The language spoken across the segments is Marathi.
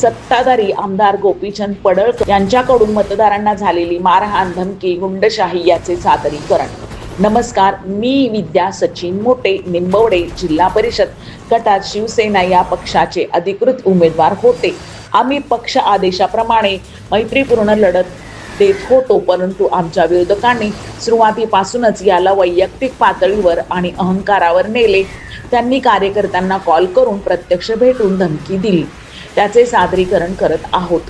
सत्ताधारी आमदार गोपीचंद पडळकर यांच्याकडून मतदारांना झालेली मारहाण, धमकी, गुंडशाही याचे सादरीकरण. नमस्कार, मी विद्या सचिन मोटे, निंबवडे जिल्हा परिषद गटात शिवसेना या पक्षाचे अधिकृत उमेदवार होते. आम्ही पक्ष आदेशाप्रमाणे मैत्रीपूर्ण लढत देत होतो, परंतु आमच्या विरोधकांनी सुरुवातीपासूनच याला वैयक्तिक पातळीवर आणि अहंकारावर नेले. त्यांनी कार्यकर्त्यांना कॉल करून प्रत्यक्ष भेटून धमकी दिली. त्याचे सादरीकरण करत आहोत.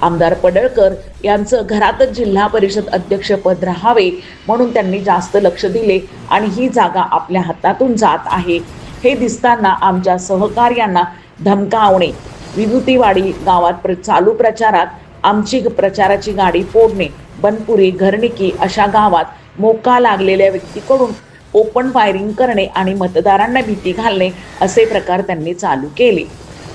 आमदार पडळकर यांचं घरातच जिल्हा परिषद अध्यक्षपद राहावे म्हणून त्यांनी जास्त लक्ष दिले आणि ही जागा आपल्या हातातून जात आहे हे दिसताना आमच्या सहकार्यांना धमकावणे, विभूतीवाडी गावात चालू प्रचारात आमची प्रचाराची गाडी फोडणे, बनपुरी, घरनिकी अशा गावात मोका लागलेल्या व्यक्तीकडून ओपन फायरिंग करणे आणि मतदारांना भीती घालणे असे प्रकार त्यांनी चालू केले.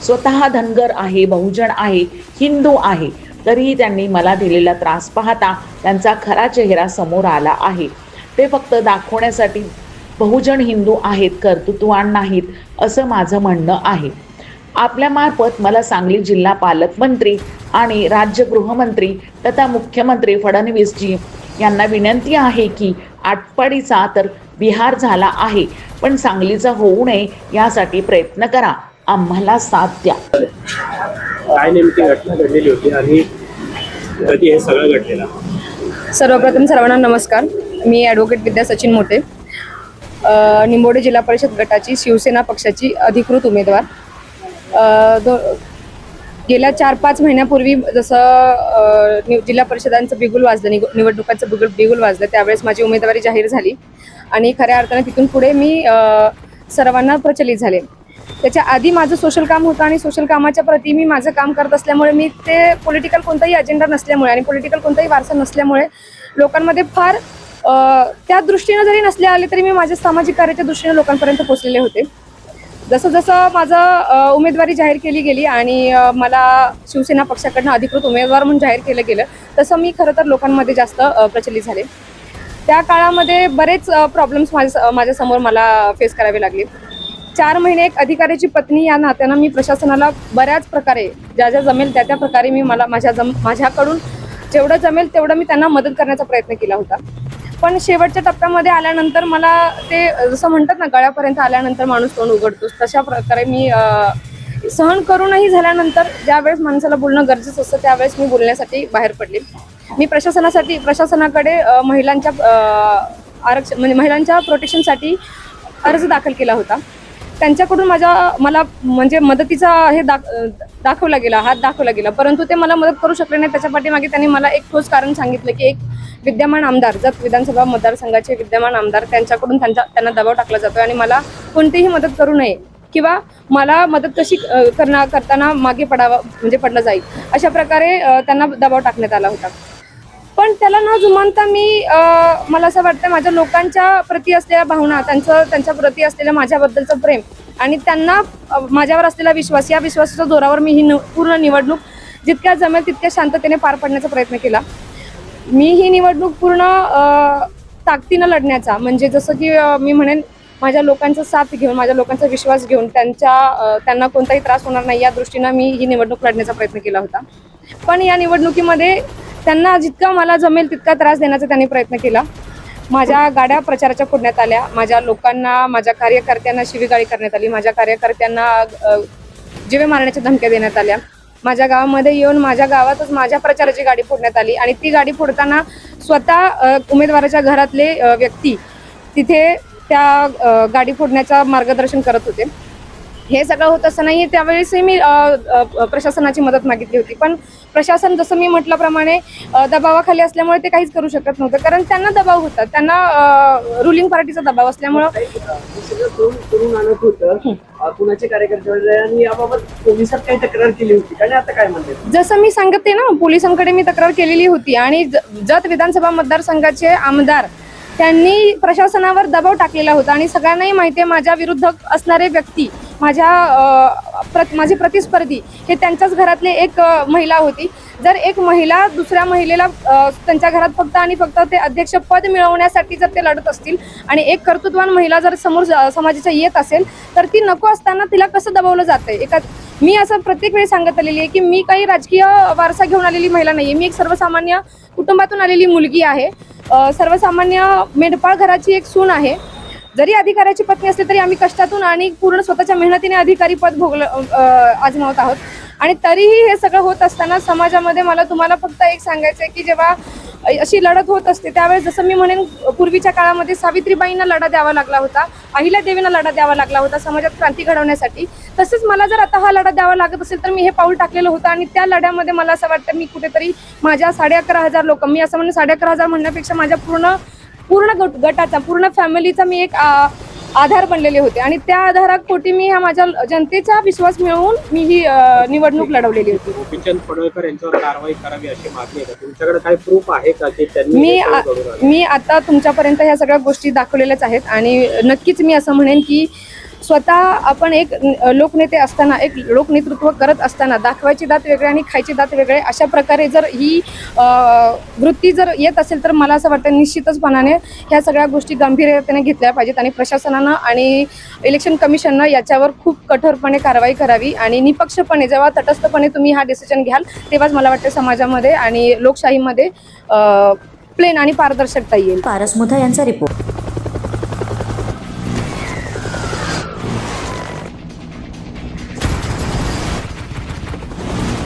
स्वतः धनगर आहे, बहुजन आहे, हिंदू आहे, तरीही त्यांनी मला दिलेला त्रास पाहता त्यांचा खरा चेहरा समोर आला आहे. ते फक्त दाखवण्यासाठी बहुजन हिंदू आहेत, कर्तृत्ववान नाहीत असं माझं म्हणणं आहे. आपल्यामार्फत मला सांगली जिल्हा पालकमंत्री आणि राज्य गृहमंत्री तथा मुख्यमंत्री फडणवीसजी यांना विनंती आहे की आटपाडीचा तर बिहार झाला आहे, पण सांगलीचा होऊ नये यासाठी प्रयत्न करा. आम्हाला साथ द्या. काय नेमकी घटना घडलेली होती आणि कधी हे सगळं घडलेलं? सर्वप्रथम सर्वांना नमस्कार. मी ॲडव्होकेट विद्या सचिन मोटे, निंबोडे जिल्हा परिषद गटाची शिवसेना पक्षाची अधिकृत उमेदवार. गेल्या 4-5 महिन्यापूर्वी जसं जिल्हा परिषदांचं बिगुल वाजलं, निवडणुकांचं बिगुल वाजलं, त्यावेळेस माझी उमेदवारी जाहीर झाली आणि खऱ्या अर्थाने तिथून पुढे मी सर्वांना प्रचलित झाले. त्याच्या आधी माझं सोशल काम होतं आणि सोशल कामाच्या प्रती मी माझं काम करत असल्यामुळे, मी ते पॉलिटिकल कोणताही अजेंडा नसल्यामुळे आणि पॉलिटिकल कोणताही वारसा नसल्यामुळे लोकांमध्ये फार त्या दृष्टीनं जरी नसले आले तरी मी माझ्या सामाजिक कार्याच्या दृष्टीने लोकांपर्यंत पोहोचलेले होते. जसं जसं माझं उमेदवारी जाहीर केली गेली आणि मला शिवसेना पक्षाकडनं अधिकृत उमेदवार म्हणून जाहीर केलं गेलं, तसं मी खरं तर लोकांमध्ये जास्त प्रचलित झाले. त्या काळामध्ये बरेच प्रॉब्लेम्स माझ्यासमोर मला फेस करावे लागले. 4 महिने एक अधिकाऱ्याची पत्नी या नात्यानं मी प्रशासनाला बऱ्याच प्रकारे ज्या जमेल त्या प्रकारे मी माझ्याकडून जेवढं जमेल तेवढं मी त्यांना मदत करण्याचा प्रयत्न केला होता. पण शेवटच्या टप्प्यामध्ये आल्यानंतर मला ते जसं म्हणतात ना, गळ्यापर्यंत आल्यानंतर माणूस तोंड उघडतोच, तशा प्रकारे मी सहन करूनही झाल्यानंतर ज्यावेळेस माणसाला बोलणं गरजेचं असतं त्यावेळेस मी बोलण्यासाठी बाहेर पडले. मी प्रशासनाकडे महिलांच्या म्हणजे महिलांच्या प्रोटेक्शनसाठी अर्ज दाखल केला होता. त्यांच्याकडून मला म्हणजे मदतीचा हात दाखवला गेला, परंतु ते मला मदत करू शकले नाही. त्याच्या पाठीमागे त्यांनी मला एक ठोस कारण सांगितलं की एक विद्यमान आमदार, जत विधानसभा मतदारसंघाचे विद्यमान आमदार, त्यांच्याकडून त्यांना दबाव टाकला जातो आणि मला कोणतीही मदत करू नये किंवा मला मदत कशी करताना मागे पडलं जाईल अशा प्रकारे त्यांना दबाव टाकण्यात आला होता. पण त्याला न जुमानता मला असं वाटतं, माझ्या लोकांच्या प्रती असलेल्या भावना, त्यांच्या प्रती असलेलं माझ्याबद्दलचं प्रेम आणि त्यांना माझ्यावर असलेला विश्वास, या विश्वासाच्या जोरावर मी ही पूर्ण निवडणूक जितक्या जमेल तितक्या शांततेने पार पाडण्याचा प्रयत्न केला. मी ही निवडणूक पूर्ण ताकदीनं लढण्याचा, म्हणजे जसं की मी म्हणेन माझ्या लोकांचा साथ घेऊन, माझ्या लोकांचा विश्वास घेऊन त्यांना कोणताही त्रास होणार नाही या दृष्टीनं मी ही निवडणूक लढण्याचा प्रयत्न केला होता. पण या निवडणुकीमध्ये त्यांना जितका मला जमेल तितका त्रास देण्याचा त्यांनी प्रयत्न केला. माझ्या गाड्या प्रचाराच्या फोडण्यात आल्या, माझ्या लोकांना, माझ्या कार्यकर्त्यांना शिवीगाळी करण्यात आली, माझ्या कार्यकर्त्यांना जीवे मारण्याच्या धमक्या देण्यात आल्या. माझ्या गावामध्ये येऊन माझ्या गावातच माझ्या प्रचाराची गाडी फोडण्यात आली आणि ती गाडी फोडताना स्वतः उमेदवाराच्या घरातले व्यक्ती तिथे त्या गाडी फोडण्याचं मार्गदर्शन करत होते. हे सगळं होत असतानाही त्यावेळेसही मी प्रशासनाची मदत मागितली होती, पण प्रशासन जसं मी म्हटल्याप्रमाणे दबावाखाली असल्यामुळे ते काहीच करू शकत नव्हतं, कारण त्यांना दबाव होता, त्यांना रुलिंग पार्टीचा दबाव असल्यामुळं. कुणाचे कार्यकर्ते याबाबत पोलिसात काही तक्रार केली होती आणि आता काय म्हणते? जसं मी सांगते ना, पोलिसांकडे मी तक्रार केलेली होती आणि जत विधानसभा मतदारसंघाचे आमदार त्यांनी प्रशासनावर दबाव टाकलेला होता आणि सगळ्यांनाही माहिती आहे माझ्या विरुद्ध असणारे व्यक्ती, माझी प्रतिस्पर्धी हे त्यांच्याच घरातले एक महिला होती. जर एक महिला दुसऱ्या महिलेला त्यांच्या घरात फक्त आणि फक्त ते अध्यक्षपद मिळवण्यासाठी जर ते लढत असतील आणि एक कर्तृत्ववान महिला जर समोर समाजाच्या येत असेल तर ती नको असताना तिला कसं दबावलं जातंय? मी असं प्रत्येक वेळी सांगत आलेली आहे की मी काही राजकीय वारसा घेऊन आलेली महिला नाही आहे. मी एक सर्वसामान्य कुटुंबातून आलेली मुलगी आहे. सर्वसामान्य मेंढपाळ घराची एक सून आहे. जरी अधिकाऱ्याची पत्नी असली तरी आम्ही कष्टातून आणि पूर्ण स्वतःच्या मेहनतीने अधिकारी पद आजमावत आहोत. आणि तरीही हे सगळं होत असताना समाजामध्ये मला तुम्हाला फक्त एक सांगायचं आहे की जेव्हा अशी लढत होत असते त्यावेळेस जसं मी म्हणेन पूर्वीच्या काळामध्ये सावित्रीबाईंना लढा द्यावा लागला होता, अहिल्यादेवींना लढा द्यावा लागला होता समाजात क्रांती घडवण्यासाठी. तसंच मला जर आता हा लढा द्यावा लागत असेल तर मी हे पाऊल टाकलेलं होतं. आणि त्या लढ्यामध्ये मला असं वाटतं मी कुठेतरी माझ्या 11,500 लोक, मी असं म्हणून 11,500 म्हणण्यापेक्षा माझ्या पूर्ण गटाचा पूर्ण फॅमिलीचा मी एक आधार बनलेले होते. आणि त्या आधारापोटी मी ह्या माझ्या जनतेचा विश्वास मिळवून मी ही निवडणूक लढवलेली होती. गोपीचंद पडळकर यांच्यावर कारवाई करावी अशी मागणी आहे का? तुमच्याकडे काही प्रूफ आहे का की त्यांनी मी आता तुमच्यापर्यंत ह्या सगळ्या गोष्टी दाखवलेल्याच आहेत. आणि नक्कीच मी असं म्हणेन की स्वतः आपण एक लोकनेते असताना, एक लोकनेतृत्व करत असताना दाखवायची दात वेगळे आणि खायची दात वेगळे अशा प्रकारे जर ही वृत्ती जर येत असेल तर मला असं वाटतं निश्चितचपणाने ह्या सगळ्या गोष्टी गांभीर्याने घेतल्या पाहिजेत. आणि प्रशासनानं आणि इलेक्शन कमिशननं याच्यावर खूप कठोरपणे कारवाई करावी. आणि निपक्षपणे जेव्हा तटस्थपणे तुम्ही हा डिसिजन घ्याल तेव्हाच मला वाटतं समाजामध्ये आणि लोकशाहीमध्ये प्लेन आणि पारदर्शकता येईल. पारस मुथा यांचा रिपोर्ट.